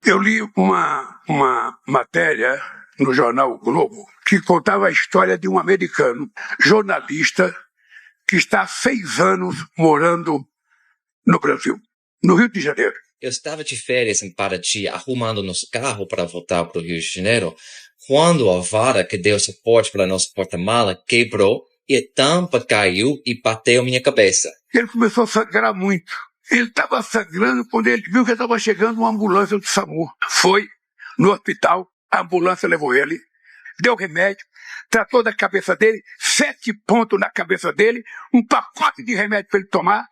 Eu li uma matéria no jornal O Globo que contava a história de um americano, jornalista, que está há 6 anos morando no Brasil, no Rio de Janeiro. Eu estava de férias em Paraty, arrumando nosso carro para voltar para o Rio de Janeiro, quando a vara que deu suporte para nosso porta-mala quebrou e a tampa caiu e bateu minha cabeça. Ele começou a sangrar muito. Ele estava sangrando quando ele viu que estava chegando uma ambulância do SAMU. Foi no hospital, a ambulância levou ele, deu remédio, tratou da cabeça dele, 7 pontos na cabeça dele, um pacote de remédio para ele tomar,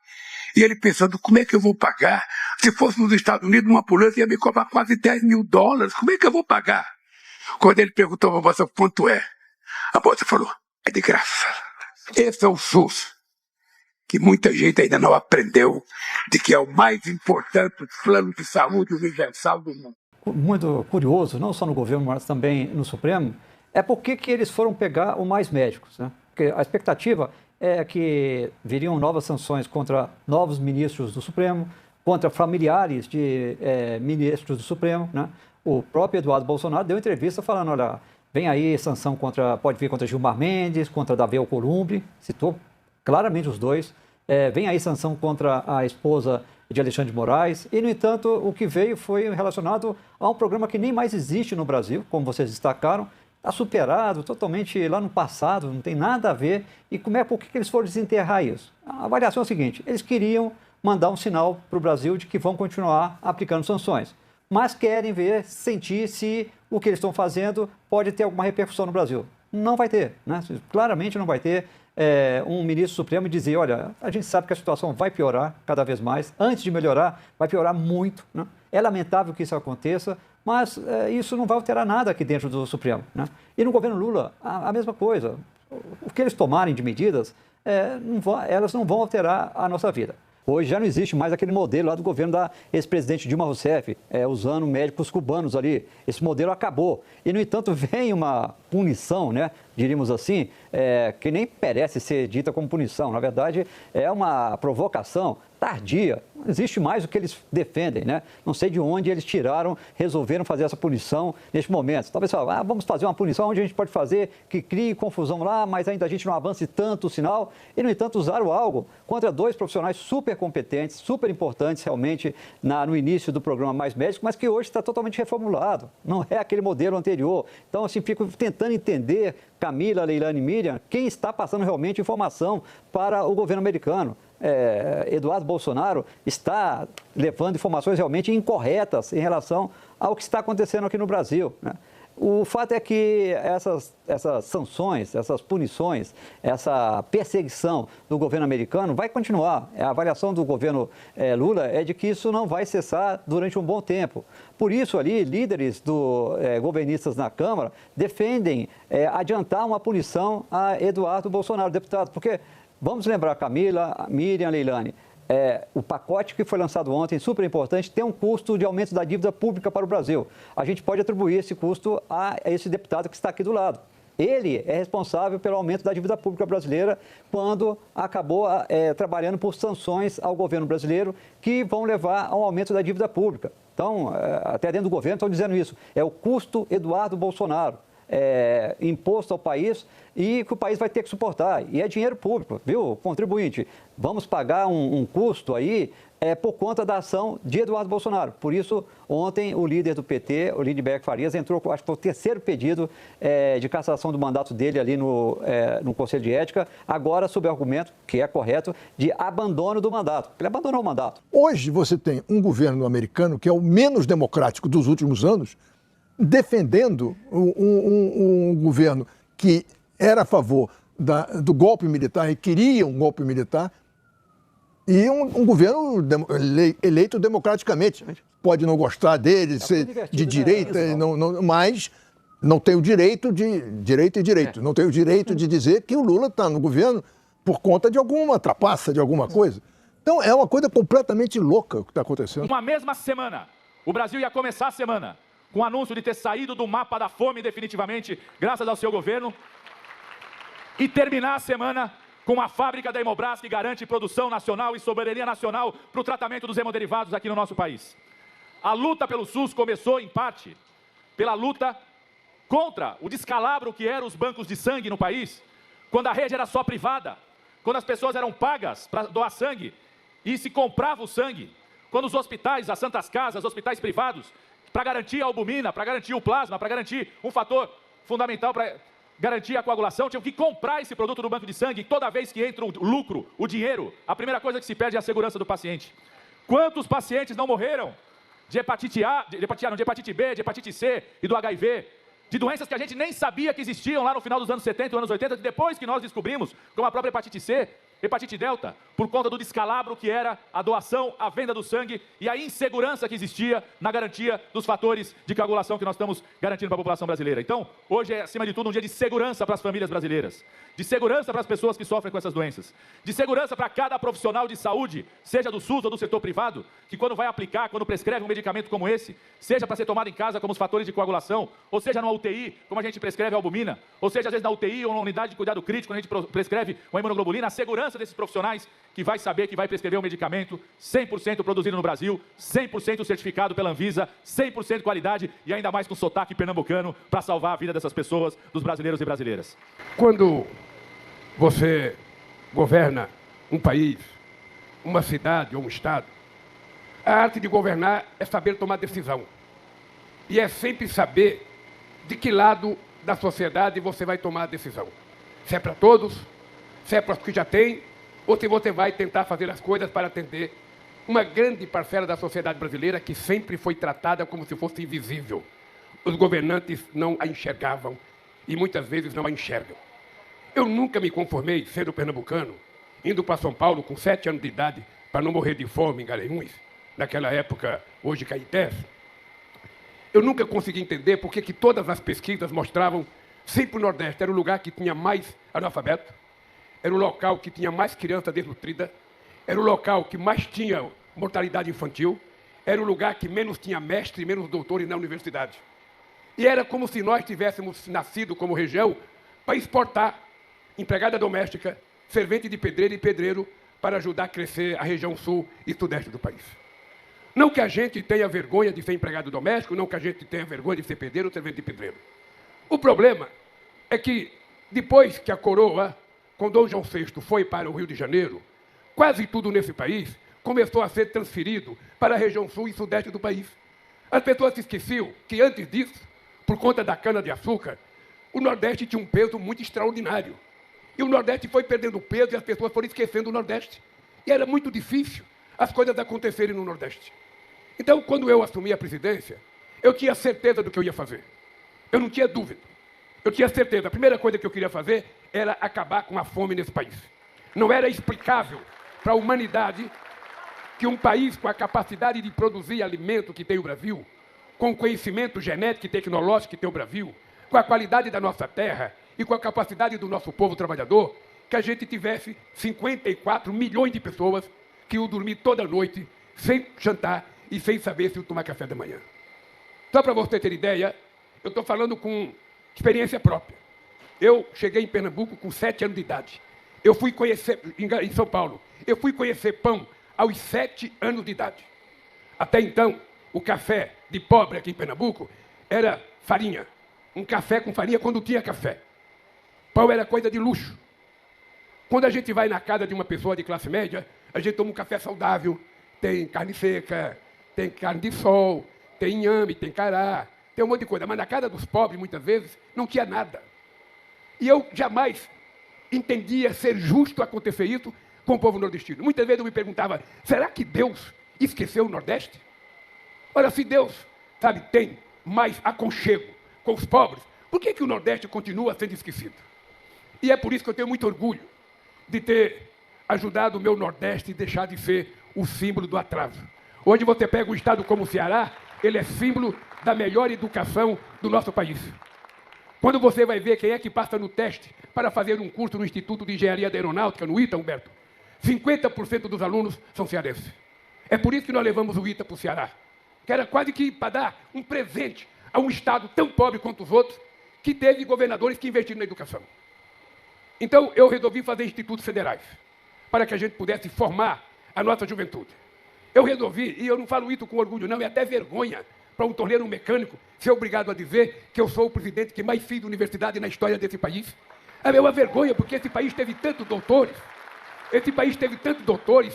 e ele pensando, como é que eu vou pagar? Se fosse nos Estados Unidos, uma ambulância ia me cobrar quase $10.000, como é que eu vou pagar? Quando ele perguntou para a moça quanto é, a moça falou, é de graça. Esse é o SUS, que muita gente ainda não aprendeu, de que é o mais importante plano de saúde universal do mundo. Muito curioso, não só no governo, mas também no Supremo, é por que eles foram pegar o Mais Médicos, né? Porque a expectativa é que viriam novas sanções contra novos ministros do Supremo, contra familiares de ministros do Supremo, né? O próprio Eduardo Bolsonaro deu entrevista falando, olha, vem aí sanção pode vir contra Gilmar Mendes, contra Davi Alcolumbre, citou claramente os dois, vem aí sanção contra a esposa de Alexandre de Moraes, e, no entanto, o que veio foi relacionado a um programa que nem mais existe no Brasil, como vocês destacaram, está superado totalmente lá no passado, não tem nada a ver. E por que eles foram desenterrar isso? A avaliação é a seguinte, eles queriam mandar um sinal para o Brasil de que vão continuar aplicando sanções, mas querem sentir se o que eles estão fazendo pode ter alguma repercussão no Brasil. Não vai ter, né? Claramente não vai ter. Um ministro supremo dizer, olha, a gente sabe que a situação vai piorar cada vez mais, antes de melhorar, vai piorar muito, né? É lamentável que isso aconteça, mas isso não vai alterar nada aqui dentro do Supremo, né? E no governo Lula, a mesma coisa. O que eles tomarem de medidas, elas não vão alterar a nossa vida. Hoje já não existe mais aquele modelo lá do governo da ex-presidente Dilma Rousseff, usando médicos cubanos ali. Esse modelo acabou. E, no entanto, vem uma punição, né, diríamos assim, que nem merece ser dita como punição. Na verdade, é uma provocação tardia. Não existe mais o que eles defendem, né? Não sei de onde eles resolveram fazer essa punição neste momento. Talvez vamos fazer uma punição onde a gente pode fazer que crie confusão lá, mas ainda a gente não avance tanto o sinal. E, no entanto, usaram algo contra 2 profissionais super competentes, super importantes realmente no início do programa Mais Médicos, mas que hoje está totalmente reformulado. Não é aquele modelo anterior. Então, assim, fico tentando entender, Camila, Leilane e Miriam, quem está passando realmente informação para o governo americano. Eduardo Bolsonaro está levando informações realmente incorretas em relação ao que está acontecendo aqui no Brasil, né? O fato é que essas sanções, essas punições, essa perseguição do governo americano vai continuar. A avaliação do governo Lula é de que isso não vai cessar durante um bom tempo. Por isso, ali, líderes governistas na Câmara defendem adiantar uma punição a Eduardo Bolsonaro, deputado, porque, vamos lembrar, Camila, Miriam, Leilane, o pacote que foi lançado ontem, super importante, tem um custo de aumento da dívida pública para o Brasil. A gente pode atribuir esse custo a esse deputado que está aqui do lado. Ele é responsável pelo aumento da dívida pública brasileira quando acabou trabalhando por sanções ao governo brasileiro que vão levar ao aumento da dívida pública. Então, até dentro do governo estão dizendo isso. É o custo Eduardo Bolsonaro. Imposto ao país e que o país vai ter que suportar. E é dinheiro público, viu, contribuinte? Vamos pagar um custo aí por conta da ação de Eduardo Bolsonaro. Por isso, ontem, o líder do PT, o Lindenberg Farias, entrou, acho que foi o 3º pedido de cassação do mandato dele ali no Conselho de Ética, agora sob o argumento, que é correto, de abandono do mandato. Ele abandonou o mandato. Hoje você tem um governo americano que é o menos democrático dos últimos anos, defendendo um governo que era a favor do golpe militar e queria um golpe militar, e um governo eleito democraticamente. Pode não gostar dele, ser de direita, mas não tem o direito não tem o direito de dizer que o Lula está no governo por conta de alguma trapaça, de alguma coisa. Então é uma coisa completamente louca o que está acontecendo. Uma mesma semana, o Brasil ia começar a semana com o anúncio de ter saído do mapa da fome definitivamente, graças ao seu governo, e terminar a semana com a fábrica da Hemobras que garante produção nacional e soberania nacional para o tratamento dos hemoderivados aqui no nosso país. A luta pelo SUS começou, em parte, pela luta contra o descalabro que eram os bancos de sangue no país, quando a rede era só privada, quando as pessoas eram pagas para doar sangue e se comprava o sangue, quando os hospitais, as santas casas, hospitais privados, para garantir a albumina, para garantir o plasma, para garantir um fator fundamental para garantir a coagulação, tinham que comprar esse produto do banco de sangue. E toda vez que entra o lucro, o dinheiro, a primeira coisa que se perde é a segurança do paciente. Quantos pacientes não morreram de hepatite A, de hepatite B, de hepatite C e do HIV, de doenças que a gente nem sabia que existiam lá no final dos anos 70 e anos 80, depois que nós descobrimos, como a própria hepatite C, hepatite delta, por conta do descalabro que era a doação, a venda do sangue e a insegurança que existia na garantia dos fatores de coagulação que nós estamos garantindo para a população brasileira. Então, hoje é, acima de tudo, um dia de segurança para as famílias brasileiras, de segurança para as pessoas que sofrem com essas doenças, de segurança para cada profissional de saúde, seja do SUS ou do setor privado, que quando vai aplicar, quando prescreve um medicamento como esse, seja para ser tomado em casa como os fatores de coagulação, ou seja numa UTI, como a gente prescreve a albumina, ou seja às vezes na UTI ou na unidade de cuidado crítico, quando a gente prescreve uma imunoglobulina, a segurança desses profissionais que vai saber que vai prescrever um medicamento 100% produzido no Brasil, 100% certificado pela Anvisa, 100% qualidade e ainda mais com sotaque pernambucano para salvar a vida dessas pessoas, dos brasileiros e brasileiras. Quando você governa um país, uma cidade ou um estado, a arte de governar é saber tomar decisão. E é sempre saber de que lado da sociedade você vai tomar a decisão. Se é para todos, se é para os que já têm, ou se você vai tentar fazer as coisas para atender uma grande parcela da sociedade brasileira que sempre foi tratada como se fosse invisível. Os governantes não a enxergavam e muitas vezes não a enxergam. Eu nunca me conformei, sendo pernambucano, indo para São Paulo com 7 anos de idade para não morrer de fome em Garanhuns, naquela época, hoje Caetés. Eu nunca consegui entender por que todas as pesquisas mostravam sempre o Nordeste era o lugar que tinha mais analfabeto, era o local que tinha mais criança desnutrida, era o local que mais tinha mortalidade infantil, era o lugar que menos tinha mestre e menos doutores na universidade. E era como se nós tivéssemos nascido como região para exportar empregada doméstica, servente de pedreiro e pedreiro para ajudar a crescer a região sul e sudeste do país. Não que a gente tenha vergonha de ser empregado doméstico, não que a gente tenha vergonha de ser pedreiro ou servente de pedreiro. O problema é que, depois que a coroa, com Dom João VI, foi para o Rio de Janeiro, quase tudo nesse país começou a ser transferido para a região sul e sudeste do país. As pessoas se esqueciam que, antes disso, por conta da cana-de-açúcar, o Nordeste tinha um peso muito extraordinário. E o Nordeste foi perdendo peso e as pessoas foram esquecendo o Nordeste. E era muito difícil as coisas acontecerem no Nordeste. Então, quando eu assumi a presidência, eu tinha certeza do que eu ia fazer. Eu não tinha dúvida. Eu tinha certeza. A primeira coisa que eu queria fazer era acabar com a fome nesse país. Não era explicável para a humanidade que um país com a capacidade de produzir alimento que tem o Brasil, com o conhecimento genético e tecnológico que tem o Brasil, com a qualidade da nossa terra e com a capacidade do nosso povo trabalhador, que a gente tivesse 54 milhões de pessoas que iam dormir toda noite sem jantar e sem saber se iam tomar café da manhã. Só para você ter ideia, eu estou falando com experiência própria. Eu cheguei em Pernambuco com 7 anos de idade. Eu fui conhecer, em São Paulo, eu fui conhecer pão aos 7 anos de idade. Até então, o café de pobre aqui em Pernambuco era farinha. Um café com farinha quando tinha café. Pão era coisa de luxo. Quando a gente vai na casa de uma pessoa de classe média, a gente toma um café saudável, tem carne seca, tem carne de sol, tem inhame, tem cará, tem um monte de coisa. Mas na casa dos pobres, muitas vezes, não tinha nada. E eu jamais entendia ser justo acontecer isso com o povo nordestino. Muitas vezes eu me perguntava, será que Deus esqueceu o Nordeste? Ora, se Deus, sabe, tem mais aconchego com os pobres, por que o Nordeste continua sendo esquecido? E é por isso que eu tenho muito orgulho de ter ajudado o meu Nordeste a deixar de ser o símbolo do atraso. Hoje você pega um estado como o Ceará, ele é símbolo da melhor educação do nosso país. Quando você vai ver quem é que passa no teste para fazer um curso no Instituto de Engenharia da Aeronáutica, no ITA, Humberto, 50% dos alunos são cearenses. É por isso que nós levamos o ITA para o Ceará, que era quase que para dar um presente a um estado tão pobre quanto os outros, que teve governadores que investiram na educação. Então, eu resolvi fazer institutos federais, para que a gente pudesse formar a nossa juventude. eu resolvi, e eu não falo isso com orgulho não, é até vergonha para um torneiro mecânico ser obrigado a dizer que eu sou o presidente que mais fiz universidade na história desse país. É uma vergonha, porque esse país teve tantos doutores,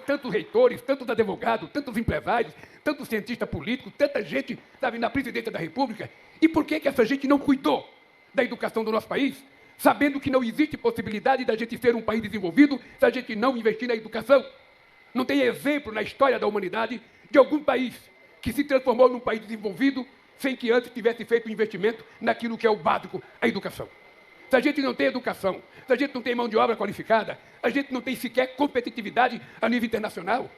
tantos reitores, tantos advogados, tantos empresários, tantos cientistas políticos, tanta gente, sabe, na presidência da República. E por que essa gente não cuidou da educação do nosso país, sabendo que não existe possibilidade da gente ser um país desenvolvido se a gente não investir na educação? Não tem exemplo na história da humanidade de algum país que se transformou num país desenvolvido sem que antes tivesse feito um investimento naquilo que é o básico, a educação. Se a gente não tem educação, se a gente não tem mão de obra qualificada, a gente não tem sequer competitividade a nível internacional.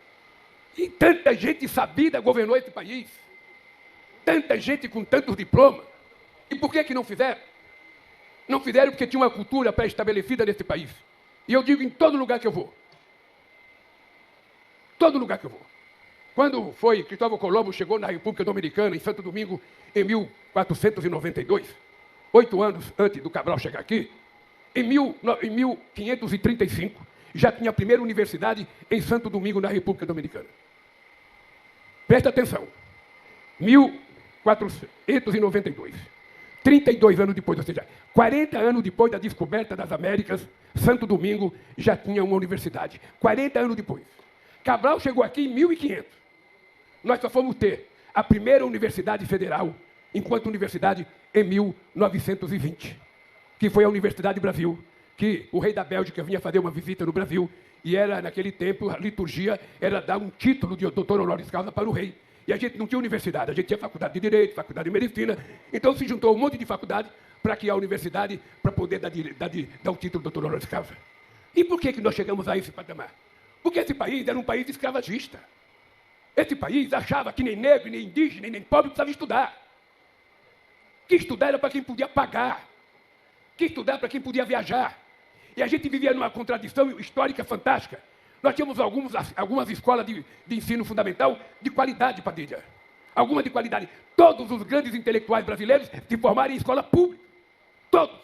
E tanta gente sabida governou esse país. Tanta gente com tantos diplomas. E por que não fizeram? Não fizeram porque tinha uma cultura pré-estabelecida nesse país. E eu digo em todo lugar que eu vou. Todo lugar que eu vou. Quando foi Cristóvão Colombo chegou na República Dominicana, em Santo Domingo, em 1492, 8 anos antes do Cabral chegar aqui, em 1535, já tinha a primeira universidade em Santo Domingo, na República Dominicana. Presta atenção. 1492. 32 anos depois, ou seja, 40 anos depois da descoberta das Américas, Santo Domingo já tinha uma universidade. 40 anos depois. Cabral chegou aqui em 1500. Nós só fomos ter a primeira universidade federal, enquanto universidade, em 1920, que foi a Universidade do Brasil, que o rei da Bélgica vinha fazer uma visita no Brasil, e era, naquele tempo, a liturgia era dar um título de doutor honoris causa para o rei. E a gente não tinha universidade, a gente tinha faculdade de Direito, faculdade de Medicina, então se juntou um monte de faculdade para criar a universidade, para poder dar o título de doutor honoris causa. E por que nós chegamos a esse patamar? Porque esse país era um país escravagista. Esse país achava que nem negro, nem indígena, nem pobre precisava estudar. Que estudar era para quem podia pagar. Que estudar para quem podia viajar. E a gente vivia numa contradição histórica fantástica. Nós tínhamos algumas escolas de ensino fundamental de qualidade, Padilha. Algumas de qualidade. Todos os grandes intelectuais brasileiros se formaram em escola pública. Todos.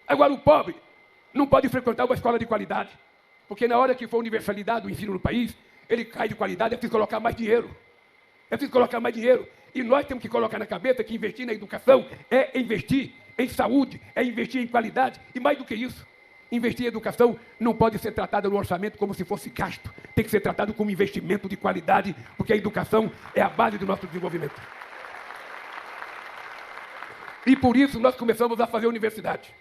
Agora, o pobre não pode frequentar uma escola de qualidade. Porque na hora que for universalidade do ensino no país, ele cai de qualidade, é preciso colocar mais dinheiro. É preciso colocar mais dinheiro. E nós temos que colocar na cabeça que investir na educação é investir em saúde, é investir em qualidade. E mais do que isso, investir em educação não pode ser tratado no orçamento como se fosse gasto. Tem que ser tratado como investimento de qualidade, porque a educação é a base do nosso desenvolvimento. E por isso nós começamos a fazer universidade.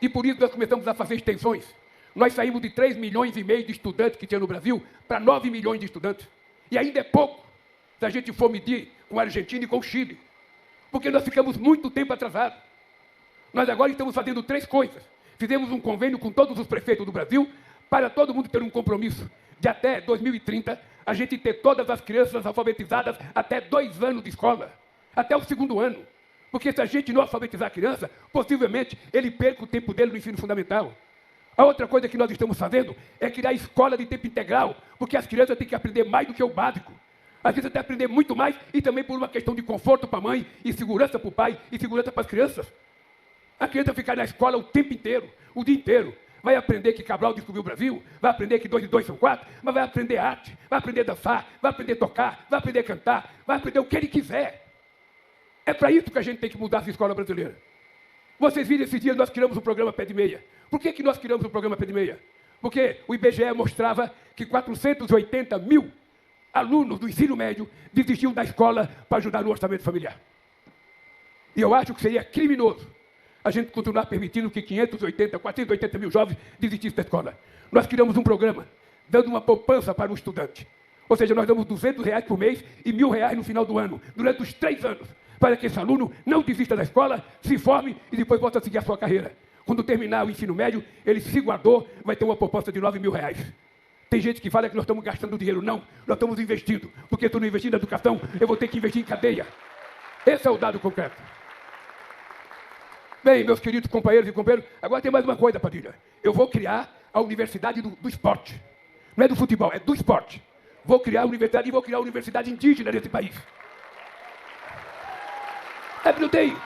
E por isso nós começamos a fazer extensões. Nós saímos de 3,5 milhões de estudantes que tinha no Brasil para 9 milhões de estudantes. E ainda é pouco se a gente for medir com a Argentina e com o Chile. Porque nós ficamos muito tempo atrasados. Nós agora estamos fazendo 3 coisas. Fizemos um convênio com todos os prefeitos do Brasil para todo mundo ter um compromisso de até 2030 a gente ter todas as crianças alfabetizadas até 2 anos de escola, até o 2º ano. Porque se a gente não alfabetizar a criança, possivelmente ele perca o tempo dele no ensino fundamental. A outra coisa que nós estamos fazendo é criar escola de tempo integral, porque as crianças têm que aprender mais do que o básico. Às vezes até aprender muito mais e também por uma questão de conforto para a mãe e segurança para o pai e segurança para as crianças. A criança ficar na escola o tempo inteiro, o dia inteiro. Vai aprender que Cabral descobriu o Brasil, vai aprender que 2 e 2 são 4, mas vai aprender arte, vai aprender a dançar, vai aprender a tocar, vai aprender a cantar, vai aprender o que ele quiser. É para isso que a gente tem que mudar essa escola brasileira. Vocês viram esses dias, nós criamos o programa Pé de Meia. Por que nós criamos o programa Pé de Meia? Porque o IBGE mostrava que 480 mil alunos do ensino médio desistiam da escola para ajudar no orçamento familiar. E eu acho que seria criminoso a gente continuar permitindo que 480 mil jovens desistissem da escola. Nós criamos um programa dando uma poupança para o estudante. Ou seja, nós damos R$200 por mês e R$1.000 no final do ano, durante os 3 anos, para que esse aluno não desista da escola, se forme e depois volte a seguir a sua carreira. Quando terminar o ensino médio, ele se guardou, vai ter uma poupança de R$9.000. Tem gente que fala que nós estamos gastando dinheiro. Não, nós estamos investindo. Porque se eu não investir na educação, eu vou ter que investir em cadeia. Esse é o dado concreto. Bem, meus queridos companheiros e companheiras, agora tem mais uma coisa, Padilha. Eu vou criar a universidade do esporte. Não é do futebol, é do esporte. Vou criar a universidade e vou criar a universidade indígena nesse país. Não tem.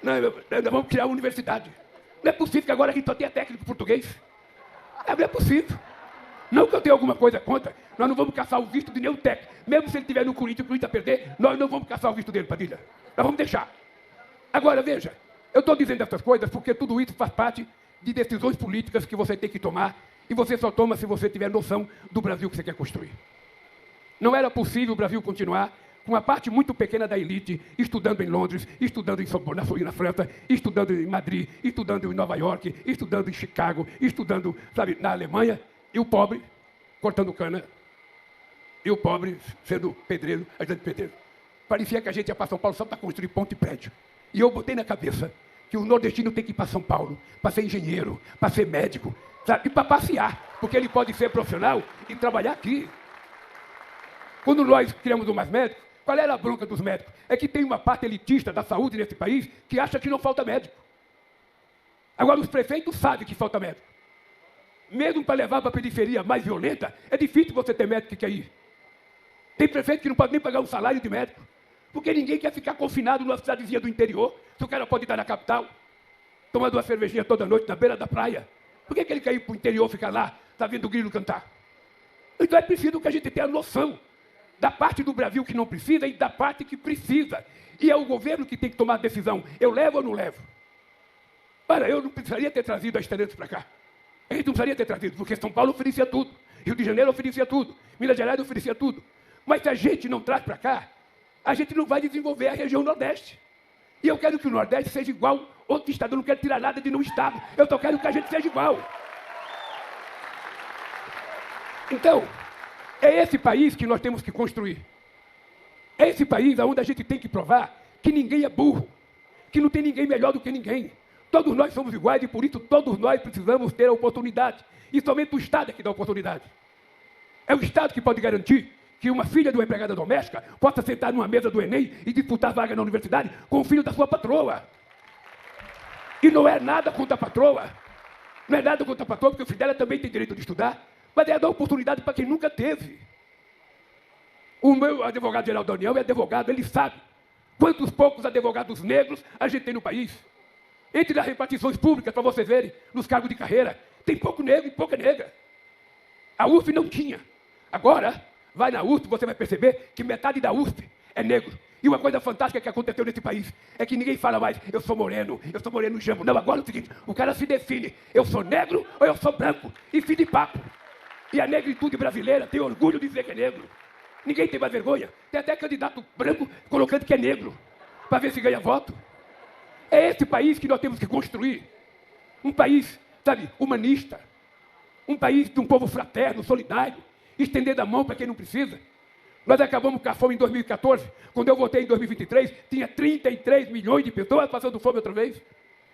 Não, nós vamos criar uma universidade. Não é possível que agora a gente só tenha técnico português. Não é possível. Não que eu tenha alguma coisa contra, nós não vamos caçar o visto de nenhum técnico. Mesmo se ele estiver no Corinthians e o Corinthians perder, nós não vamos caçar o visto dele, Padilha. Nós vamos deixar. Agora, veja, eu estou dizendo essas coisas porque tudo isso faz parte de decisões políticas que você tem que tomar e você só toma se você tiver noção do Brasil que você quer construir. Não era possível o Brasil continuar com uma parte muito pequena da elite estudando em Londres, estudando na França, estudando em Madrid, estudando em Nova York, estudando em Chicago, estudando, sabe, na Alemanha, e o pobre cortando cana, e o pobre sendo pedreiro, ajudante de pedreiro. Parecia que a gente ia para São Paulo só para construir ponte e prédio. E eu botei na cabeça que o nordestino tem que ir para São Paulo, para ser engenheiro, para ser médico, sabe? E para passear, porque ele pode ser profissional e trabalhar aqui. Quando nós criamos o Mais Médicos, qual era a bronca dos médicos? É que tem uma parte elitista da saúde nesse país que acha que não falta médico. Agora, os prefeitos sabem que falta médico. Mesmo para levar para a periferia mais violenta, é difícil você ter médico que quer ir. Tem prefeito que não pode nem pagar um salário de médico, porque ninguém quer ficar confinado numa cidadezinha do interior, se o cara pode estar na capital, tomando uma cervejinha toda noite na beira da praia. Por que ele quer ir para o interior ficar lá, tá vendo o grilo cantar? Então é preciso que a gente tenha noção da parte do Brasil que não precisa e da parte que precisa. E é o governo que tem que tomar a decisão. Eu levo ou não levo? Olha, eu não precisaria ter trazido a Esterantes para cá. A gente não precisaria ter trazido, porque São Paulo oferecia tudo. Rio de Janeiro oferecia tudo. Minas Gerais oferecia tudo. Mas se a gente não traz para cá, a gente não vai desenvolver a região Nordeste. E eu quero que o Nordeste seja igual outro estado. Eu não quero tirar nada de nenhum estado. Eu só quero que a gente seja igual. Então, é esse país que nós temos que construir. É esse país onde a gente tem que provar que ninguém é burro, que não tem ninguém melhor do que ninguém. Todos nós somos iguais e por isso todos nós precisamos ter a oportunidade. E somente o Estado é que dá a oportunidade. É o Estado que pode garantir que uma filha de uma empregada doméstica possa sentar numa mesa do Enem e disputar vaga na universidade com o filho da sua patroa. E não é nada contra a patroa. Não é nada contra a patroa, porque o filho dela também tem direito de estudar, mas é dar oportunidade para quem nunca teve. O meu advogado-geral da União é advogado, ele sabe quantos poucos advogados negros a gente tem no país. Entre as repartições públicas, para vocês verem, nos cargos de carreira, tem pouco negro e pouca negra. A USP não tinha. Agora, vai na USP, você vai perceber que metade da USP é negro. E uma coisa fantástica que aconteceu nesse país é que ninguém fala mais, eu sou moreno jambo. Não, agora é o seguinte, o cara se define, eu sou negro ou eu sou branco. E fim de papo. E a negritude brasileira tem orgulho de dizer que é negro. Ninguém tem mais vergonha. Tem até candidato branco colocando que é negro, para ver se ganha voto. É esse país que nós temos que construir. Um país, sabe, humanista. Um país de um povo fraterno, solidário, estendendo a mão para quem não precisa. Nós acabamos com a fome em 2014. Quando eu votei em 2023, tinha 33 milhões de pessoas passando fome outra vez.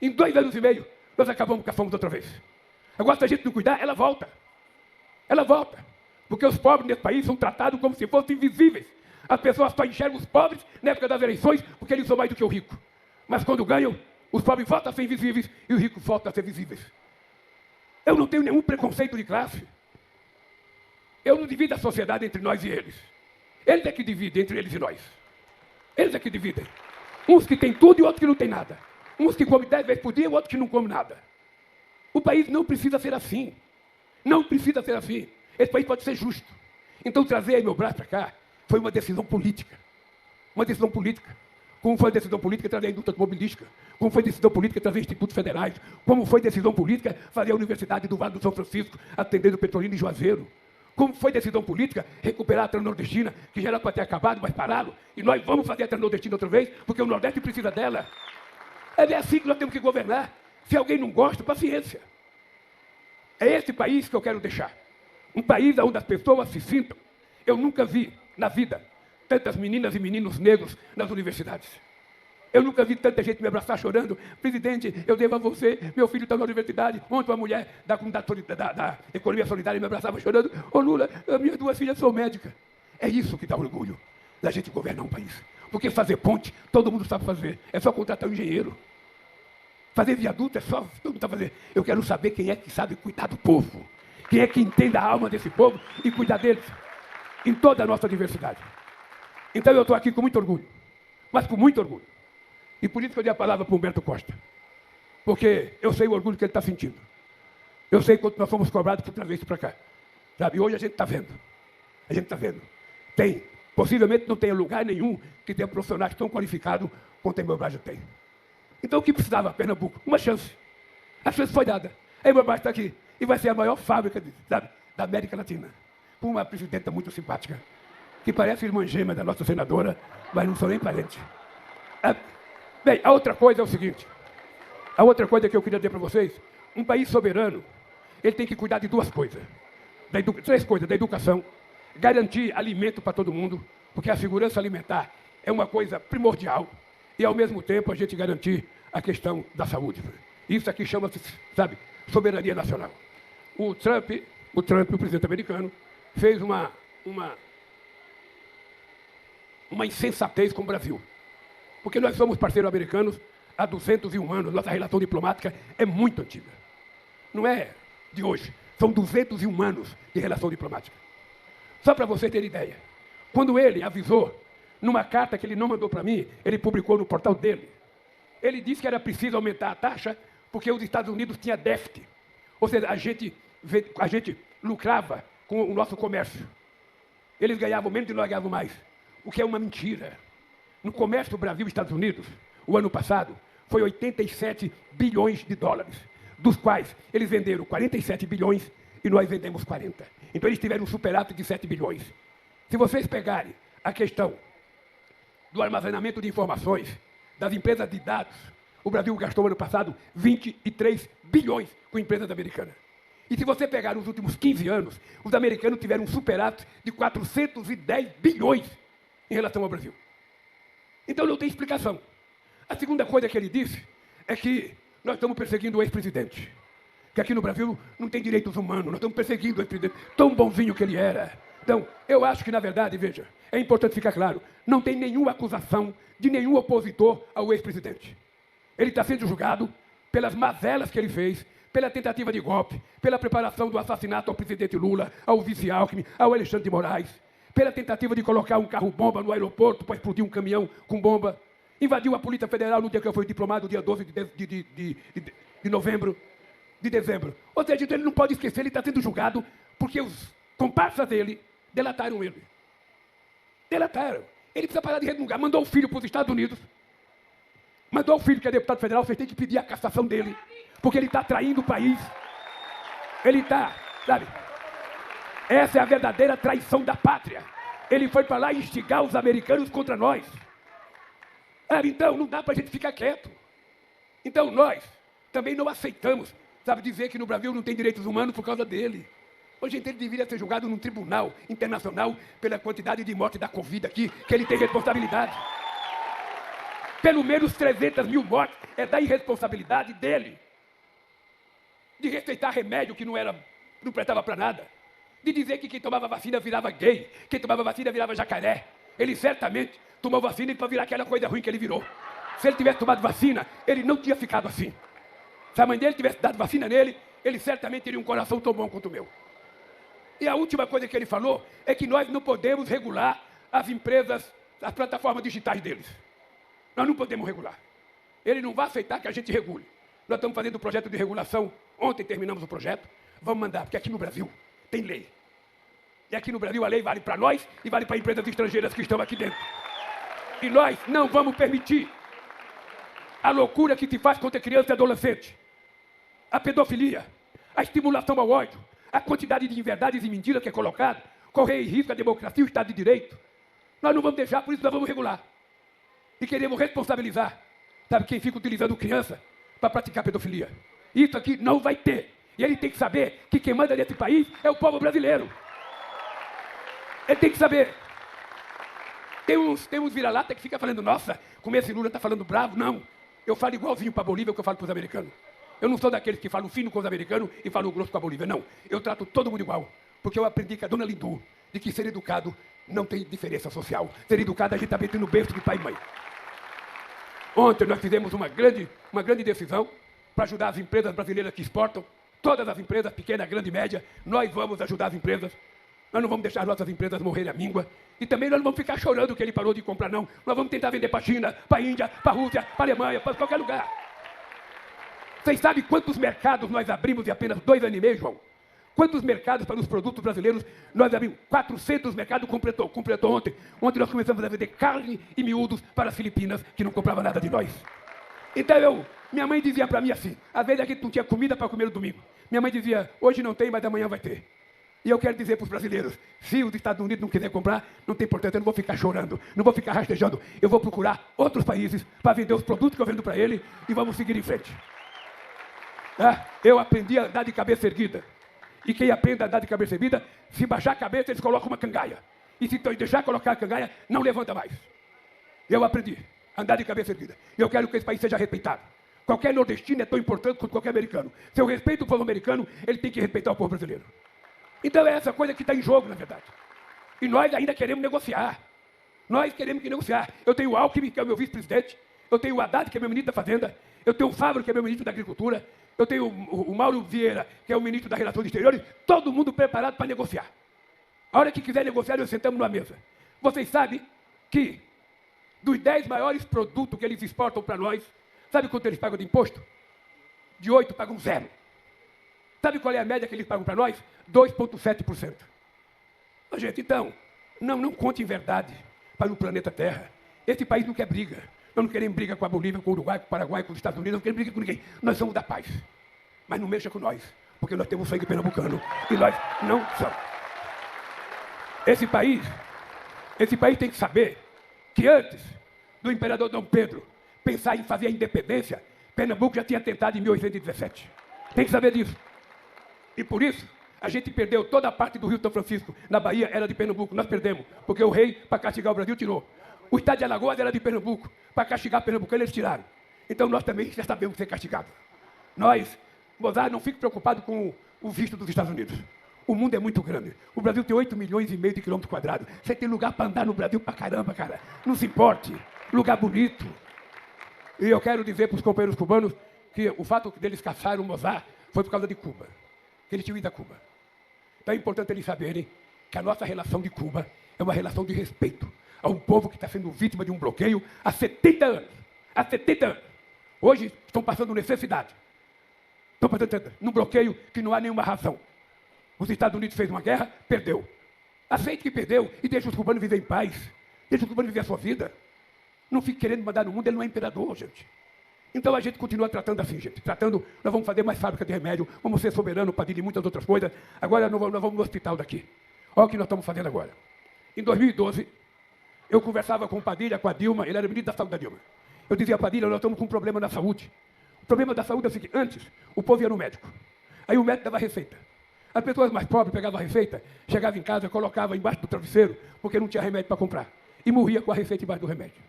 Em 2 anos e meio, nós acabamos com a fome outra vez. Agora, se a gente não cuidar, ela volta. Ela volta. Porque os pobres nesse país são tratados como se fossem invisíveis. As pessoas só enxergam os pobres na época das eleições porque eles são mais do que o rico. Mas quando ganham, os pobres voltam a ser invisíveis e os ricos voltam a ser visíveis. Eu não tenho nenhum preconceito de classe. Eu não divido a sociedade entre nós e eles. Eles é que dividem entre eles e nós. Eles é que dividem. Uns que têm tudo e outros que não têm nada. Uns que comem 10 vezes por dia e outros que não comem nada. O país não precisa ser assim. Não precisa ser assim. Esse país pode ser justo. Então trazer aí meu braço para cá foi uma decisão política. Uma decisão política. Como foi decisão política trazer a indústria automobilística. Como foi decisão política trazer institutos federais. Como foi decisão política fazer a Universidade do Vale do São Francisco atendendo o Petrolina e Juazeiro. Como foi decisão política recuperar a Transnordestina, que já era para ter acabado, mas pararam. E nós vamos fazer a Transnordestina outra vez, porque o Nordeste precisa dela. É assim que nós temos que governar. Se alguém não gosta, paciência. É esse país que eu quero deixar. Um país onde as pessoas se sintam. Eu nunca vi, na vida, tantas meninas e meninos negros nas universidades. Eu nunca vi tanta gente me abraçar chorando. Presidente, eu devo a você, meu filho está na universidade. Ontem uma mulher da comunidade da economia solidária me abraçava chorando. Ô Lula, as minhas 2 filhas são médicas. É isso que dá orgulho da gente governar um país. Porque fazer ponte, todo mundo sabe fazer. É só contratar um engenheiro. Fazer viaduto é só, todo mundo sabe fazer. Eu quero saber quem é que sabe cuidar do povo. Quem é que entende a alma desse povo e cuidar deles. Em toda a nossa diversidade. Então eu estou aqui com muito orgulho. Mas com muito orgulho. E por isso que eu dei a palavra para o Humberto Costa. Porque eu sei o orgulho que ele está sentindo. Eu sei quanto nós fomos cobrados por trazer isso para cá. Sabe? E hoje a gente está vendo. A gente está vendo. Tem. Possivelmente não tenha lugar nenhum que tenha profissionais tão qualificados quanto a Intelbras tem. Então o que precisava Pernambuco? Uma chance. A chance foi dada. A Intelbras está aqui. E vai ser a maior fábrica, sabe, da América Latina. Com uma presidenta muito simpática, que parece irmã gêmea da nossa senadora, mas não sou nem parente. Bem, a outra coisa é o seguinte. A outra coisa que eu queria dizer para vocês, um país soberano, ele tem que cuidar de duas coisas. Três coisas, da educação, garantir alimento para todo mundo, porque a segurança alimentar é uma coisa primordial, e ao mesmo tempo a gente garantir a questão da saúde. Isso aqui chama-se, sabe, soberania nacional. O Trump, o presidente americano, fez uma insensatez com o Brasil. Porque nós somos parceiros americanos há 201 anos, nossa relação diplomática é muito antiga. Não é de hoje, são 201 anos de relação diplomática. Só para você ter ideia, quando ele avisou, numa carta que ele não mandou para mim, ele publicou no portal dele, ele disse que era preciso aumentar a taxa porque os Estados Unidos tinham déficit. Ou seja, a gente lucrava com o nosso comércio. Eles ganhavam menos e nós ganhávamos mais, o que é uma mentira. No comércio Brasil-Estados Unidos, o ano passado, foi 87 bilhões de dólares, dos quais eles venderam 47 bilhões e nós vendemos 40. Então eles tiveram um superávit de 7 bilhões. Se vocês pegarem a questão do armazenamento de informações das empresas de dados, o Brasil gastou ano passado 23 bilhões com empresas americanas. E se você pegar nos últimos 15 anos, os americanos tiveram um superávit de 410 bilhões em relação ao Brasil. Então não tem explicação. A segunda coisa que ele disse é que nós estamos perseguindo o ex-presidente. Que aqui no Brasil não tem direitos humanos, nós estamos perseguindo o ex-presidente, tão bonzinho que ele era. Então, eu acho que, na verdade, veja, é importante ficar claro, não tem nenhuma acusação de nenhum opositor ao ex-presidente. Ele está sendo julgado pelas mazelas que ele fez, pela tentativa de golpe, pela preparação do assassinato ao presidente Lula, ao vice Alckmin, ao Alexandre de Moraes, pela tentativa de colocar um carro-bomba no aeroporto para explodir um caminhão com bomba, invadiu a Polícia Federal no dia que eu fui diplomado, dia 12 de dezembro. Ou seja, ele não pode esquecer, ele está sendo julgado porque os comparsas dele delataram ele. Delataram. Ele precisa parar de resmungar. Mandou o filho para os Estados Unidos. Mandou o filho, que é deputado federal, vocês têm que pedir a cassação dele. Porque ele está traindo o país. Ele está, sabe? Essa é a verdadeira traição da pátria. Ele foi para lá instigar os americanos contra nós. Então, não dá para a gente ficar quieto. Então, nós também não aceitamos, sabe, dizer que no Brasil não tem direitos humanos por causa dele. Hoje ele deveria ser julgado num tribunal internacional pela quantidade de mortes da Covid aqui, que ele tem responsabilidade. Pelo menos 300 mil mortes é da irresponsabilidade dele. De receitar remédio que não prestava para nada. De dizer que quem tomava vacina virava gay, quem tomava vacina virava jacaré. Ele certamente tomou vacina para virar aquela coisa ruim que ele virou. Se ele tivesse tomado vacina, ele não tinha ficado assim. Se a mãe dele tivesse dado vacina nele, ele certamente teria um coração tão bom quanto o meu. E a última coisa que ele falou é que nós não podemos regular as empresas, as plataformas digitais deles. Nós não podemos regular. Ele não vai aceitar que a gente regule. Nós estamos fazendo um projeto de regulação. Ontem terminamos o projeto. Vamos mandar, porque aqui no Brasil tem lei. E aqui no Brasil a lei vale para nós e vale para empresas estrangeiras que estão aqui dentro. E nós não vamos permitir a loucura que se faz contra criança e adolescente. A pedofilia, a estimulação ao ódio, a quantidade de inverdades e mentiras que é colocada, correr em risco a democracia e o Estado de Direito. Nós não vamos deixar, por isso nós vamos regular. E queremos responsabilizar, sabe, quem fica utilizando criança para praticar pedofilia. Isso aqui não vai ter. E ele tem que saber que quem manda nesse país é o povo brasileiro. Ele tem que saber. Tem uns vira-lata que fica falando, nossa, como esse Lula está falando bravo. Não, eu falo igualzinho para a Bolívia o que eu falo para os americanos. Eu não sou daqueles que falam fino com os americanos e falam grosso com a Bolívia, não. Eu trato todo mundo igual, porque eu aprendi com a dona Lindu de que ser educado não tem diferença social. Ser educado a gente está metendo no berço de pai e mãe. Ontem nós fizemos uma grande decisão para ajudar as empresas brasileiras que exportam. Todas as empresas, pequena, grande e média, nós vamos ajudar as empresas. Nós não vamos deixar nossas empresas morrerem à míngua. E também nós não vamos ficar chorando que ele parou de comprar, não. Nós vamos tentar vender para a China, para a Índia, para a Rússia, para a Alemanha, para qualquer lugar. Vocês sabem quantos mercados nós abrimos em apenas 2 anos e meio, João? Quantos mercados para os produtos brasileiros nós abrimos? 400 mercados completou ontem. Ontem nós começamos a vender carne e miúdos para as Filipinas, que não compravam nada de nós. Então minha mãe dizia para mim assim, às vezes a gente não tinha comida para comer no domingo. Minha mãe dizia, hoje não tem, mas amanhã vai ter. E eu quero dizer para os brasileiros, se os Estados Unidos não quiser comprar, não tem importância, eu não vou ficar chorando, não vou ficar rastejando, eu vou procurar outros países para vender os produtos que eu vendo para ele e vamos seguir em frente. Eu aprendi a andar de cabeça erguida. E quem aprende a andar de cabeça erguida, se baixar a cabeça, eles colocam uma cangaia. E se deixar colocar a cangaia, não levanta mais. Eu aprendi a andar de cabeça erguida. E eu quero que esse país seja respeitado. Qualquer nordestino é tão importante quanto qualquer americano. Se eu respeito o povo americano, ele tem que respeitar o povo brasileiro. Então é essa coisa que está em jogo, na verdade. E nós ainda queremos negociar. Nós queremos negociar. Eu tenho o Alckmin, que é o meu vice-presidente. Eu tenho o Haddad, que é meu ministro da Fazenda. Eu tenho o Fávaro, que é meu ministro da Agricultura. Eu tenho o Mauro Vieira, que é o ministro das Relações Exteriores. Todo mundo preparado para negociar. A hora que quiser negociar, nós sentamos numa mesa. Vocês sabem que dos 10 maiores produtos que eles exportam para nós, sabe quanto eles pagam de imposto? De 8 pagam 0. Sabe qual é a média que eles pagam para nós? 2,7%. Gente, então, não conte em verdade para o planeta Terra. Esse país não quer briga. Nós não queremos briga com a Bolívia, com o Uruguai, com o Paraguai, com os Estados Unidos, não queremos briga com ninguém. Nós somos da paz. Mas não mexa com nós, porque nós temos sangue pernambucano e nós não somos. Esse país tem que saber que antes do imperador Dom Pedro pensar em fazer a independência, Pernambuco já tinha tentado em 1817. Tem que saber disso. E por isso, a gente perdeu toda a parte do Rio São Francisco. Na Bahia era de Pernambuco, nós perdemos, porque o rei, para castigar o Brasil, tirou. O estado de Alagoas era de Pernambuco, para castigar Pernambuco, eles tiraram. Então nós também já sabemos ser castigados. Nós, Mozart, não fique preocupado com o visto dos Estados Unidos. O mundo é muito grande. O Brasil tem 8,5 milhões de quilômetros quadrados. Você tem lugar para andar no Brasil para caramba, cara. Não se importe. Lugar bonito. E eu quero dizer para os companheiros cubanos que o fato deles caçarem o Mozart foi por causa de Cuba. Que eles tinham ido a Cuba. Então é importante eles saberem que a nossa relação de Cuba é uma relação de respeito a um povo que está sendo vítima de um bloqueio há 70 anos. Há 70 anos. Hoje estão passando necessidade. Estão passando num bloqueio que não há nenhuma razão. Os Estados Unidos fez uma guerra, perdeu. Aceite que perdeu e deixa os cubanos viver em paz. Deixa os cubanos viver a sua vida. Não fique querendo mandar no mundo, ele não é imperador, gente. Então a gente continua tratando assim, gente. Nós vamos fazer mais fábrica de remédio, vamos ser soberano, Padilha e muitas outras coisas. Agora nós vamos no hospital daqui. Olha o que nós estamos fazendo agora. Em 2012, eu conversava com o Padilha, com a Dilma, ele era ministro da saúde da Dilma. Eu dizia, Padilha, nós estamos com um problema na saúde. O problema da saúde é o seguinte, antes, o povo ia no médico. Aí o médico dava receita. As pessoas mais pobres pegavam a receita, chegavam em casa, colocavam embaixo do travesseiro, porque não tinha remédio para comprar. E morria com a receita embaixo do remédio.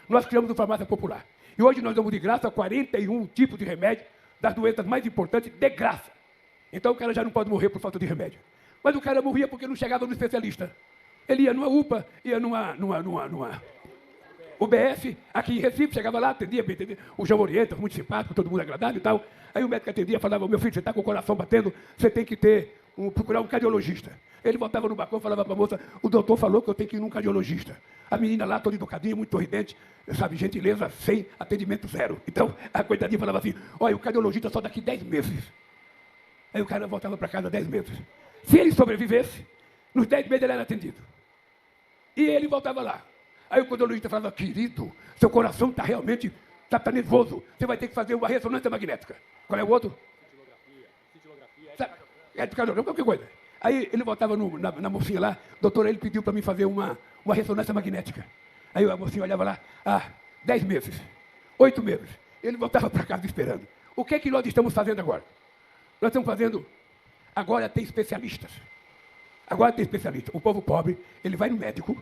Nós criamos uma farmácia popular. E hoje nós damos de graça 41 tipos de remédio das doenças mais importantes, de graça. Então o cara já não pode morrer por falta de remédio. Mas o cara morria porque não chegava no especialista. Ele ia numa UPA, ia numa UBS, aqui em Recife, chegava lá, atendia, o João Orienta, muito simpático, todo mundo agradável e tal. Aí o médico atendia, falava, meu filho, você está com o coração batendo, você tem que procurar um cardiologista. Ele voltava no balcão, falava para a moça, o doutor falou que eu tenho que ir num cardiologista. A menina lá, toda educadinha, muito sorridente, sabe, gentileza, sem atendimento zero. Então, a coitadinha falava assim, olha, o cardiologista só daqui 10 meses. Aí o cara voltava para casa 10 meses. Se ele sobrevivesse, nos 10 meses ele era atendido. E ele voltava lá. Aí o cardiologista falava, querido, seu coração está realmente, está nervoso, você vai ter que fazer uma ressonância magnética. Qual é o outro? Cintilografia. Qualquer coisa. Aí ele voltava na mocinha lá, doutor, ele pediu para mim fazer uma ressonância magnética. Aí a mocinha olhava lá, 10 meses, 8 meses. Ele voltava para casa esperando. O que é que nós estamos fazendo agora? Nós estamos fazendo, agora tem especialistas. Agora tem especialista. O povo pobre, ele vai no médico,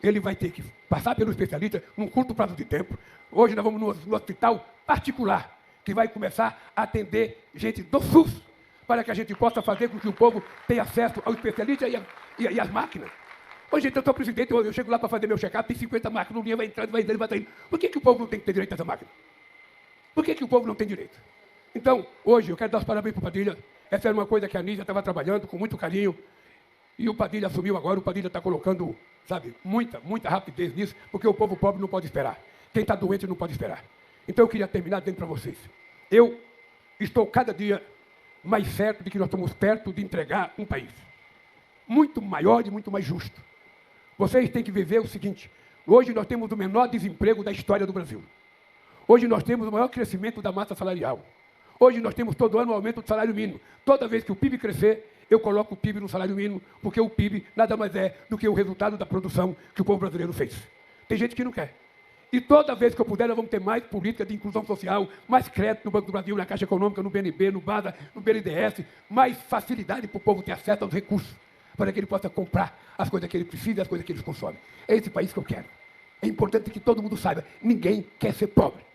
ele vai ter que passar pelo especialista num curto prazo de tempo. Hoje nós vamos no hospital particular, que vai começar a atender gente do SUS, para que a gente possa fazer com que o povo tenha acesso ao especialista e às máquinas. Hoje, gente, eu sou presidente, eu chego lá para fazer meu check-up, tem 50 máquinas, o linha vai entrando, vai indo, vai saindo. Por que o povo não tem que ter direito a essa máquina? Por que o povo não tem direito? Então, hoje, eu quero dar os parabéns para o Padilha. Essa era uma coisa que a Nízia estava trabalhando com muito carinho. E o Padilha assumiu agora, o Padilha está colocando, sabe, muita rapidez nisso, porque o povo pobre não pode esperar. Quem está doente não pode esperar. Então eu queria terminar dizendo para vocês. Eu estou cada dia mais certo de que nós estamos perto de entregar um país muito maior e muito mais justo. Vocês têm que viver o seguinte: hoje nós temos o menor desemprego da história do Brasil. Hoje nós temos o maior crescimento da massa salarial. Hoje nós temos todo ano o aumento do salário mínimo. Toda vez que o PIB crescer, eu coloco o PIB no salário mínimo, porque o PIB nada mais é do que o resultado da produção que o povo brasileiro fez. Tem gente que não quer. E toda vez que eu puder, nós vamos ter mais política de inclusão social, mais crédito no Banco do Brasil, na Caixa Econômica, no BNB, no BASA, no BNDES, mais facilidade para o povo ter acesso aos recursos, para que ele possa comprar as coisas que ele precisa e as coisas que ele consome. É esse país que eu quero. É importante que todo mundo saiba, ninguém quer ser pobre.